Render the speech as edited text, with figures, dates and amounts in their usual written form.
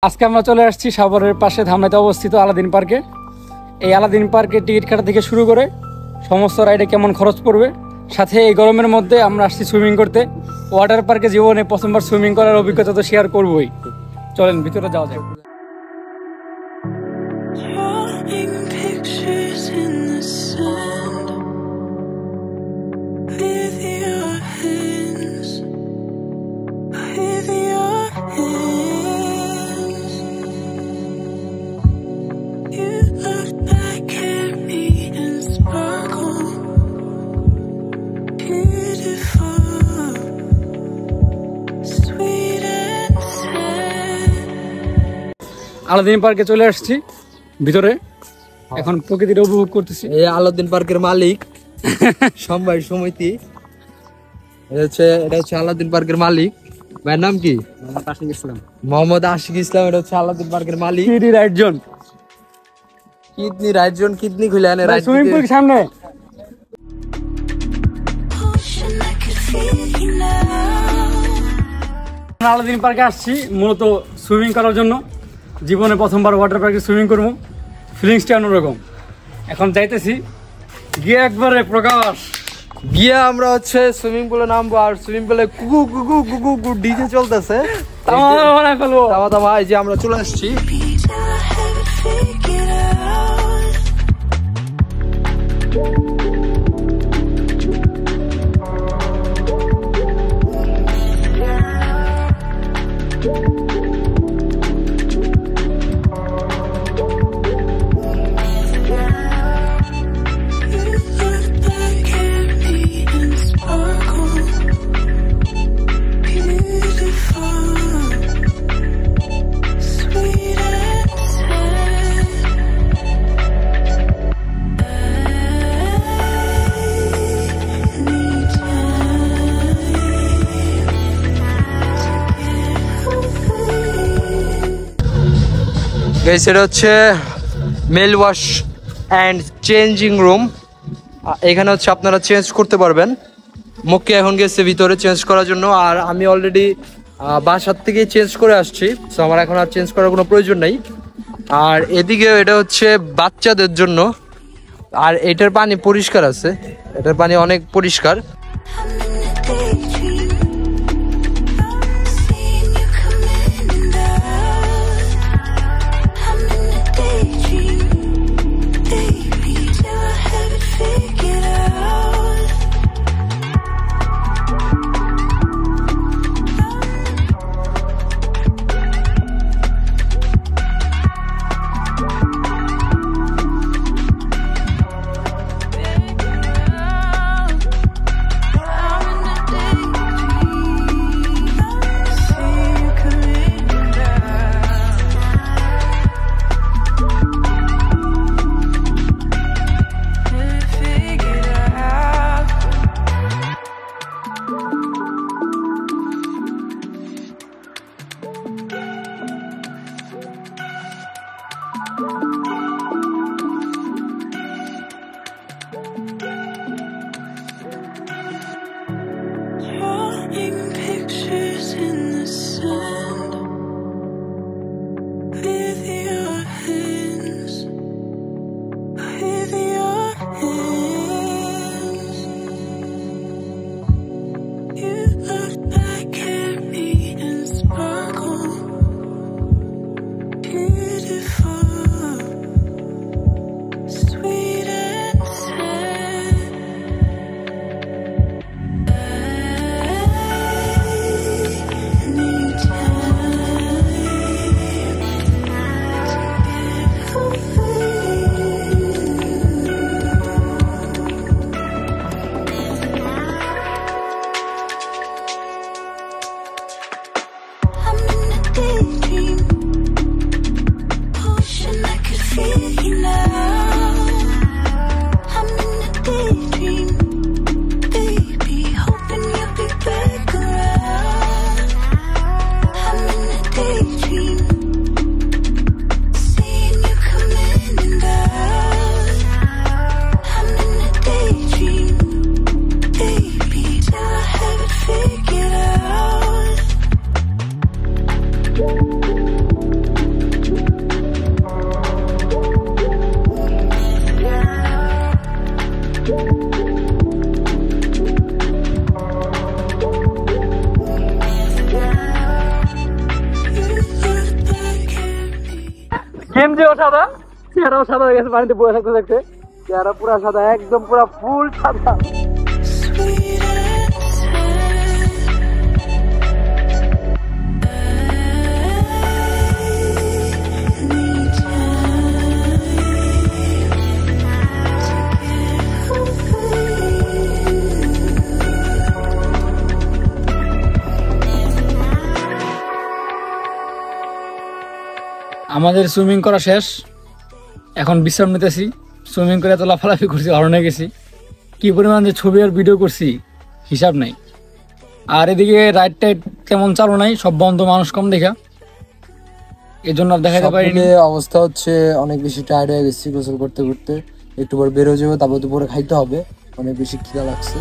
আজকে আমরা চলে আসছি সাভারের পাশে ধামরাইতে অবস্থিত আলাদিন পার্কে। এই আলাদিন পার্কে টিকিট কাটা থেকে শুরু করে সমস্ত রাইডে কেমন খরচ পড়বে, সাথে এই গরমের মধ্যে আমরা আসছি সুইমিং করতে। ওয়াটার পার্কে জীবনে প্রথমবার সুইমিং করার অভিজ্ঞতা তো শেয়ার করবোই। চলেন ভিতরে যাওয়া যাক। আলাদিন পার্কে চলে আসছি ভিতরে, এখন প্রকৃতির উপভোগ করতেছি। এই আলাদিন পার্কের মালিক সমবায় সমিতি, এটা হচ্ছে আলাদিন পার্কের মালিক। ভাইয়ের নাম কি? মোহাম্মদ আশিক ইসলাম। এটা হচ্ছে আলাদিন পার্কের মালিক। কিডনি রাইড জোন, কিডনি খুলে আনে সুইমিং পুল সামনে। আলাদিন পার্কে আসছি মূলত সুইমিং করার জন্য। জীবনে প্রথমবার ওয়াটার পার্কে সুইমিং করবো, ফিলিংসটা অন্যরকম। এখন যাইতেছি গিয়ে একবারে প্রকাশ গিয়ে আমরা হচ্ছে সুইমিং পুলে নামবো, আর সুইমিং পুলে কুকু কুকু কুকু কুকু ডিজে চলতেছে। এই যে আমরা চলে আসছি। এটা হচ্ছে male wash and changing room. এখানে হচ্ছে আপনারা চেঞ্জ করতে পারবেন। মুখকে এখন গেছে ভিতরে চেঞ্জ করার জন্য, আর আমি অলরেডি বাসার থেকে চেঞ্জ করে আসছি, সো আমার এখন আর চেঞ্জ করার কোনো প্রয়োজন নেই। আর এদিকে এটা হচ্ছে বাচ্চাদের জন্য, আর এটার পানি পরিষ্কার আছে, এটার পানি অনেক পরিষ্কার। গেঞ্জিও সাদা, চেহারাও সাদা হয়ে গেছে পানিতে বয়ে থাকতে থাকতে। চেহারা পুরা সাদা, একদম পুরা ফুল সাদা। আমাদের সুইমিং করা শেষ, এখন বিশ্রাম নিতেছি। সুইমিং করে এত লাফালাফি করছি, হরণে গেছি, কি পরিমাণ যে ছবি আর ভিডিও করছি হিসাব নাই। আর এদিকে রাইড টাইড তেমন চালু নাই, সব বন্ধ, মানুষ কম দেখা, এই জন্য আর দেখাতে পারিনি। অবস্থা হচ্ছে অনেক বেশি টায়ার্ড হয়ে গেছি গোসল করতে করতে। একটু পর বেরো যাবো, তারপর দুপুরে খাইতে হবে, অনেক বেশি খিদা লাগছে।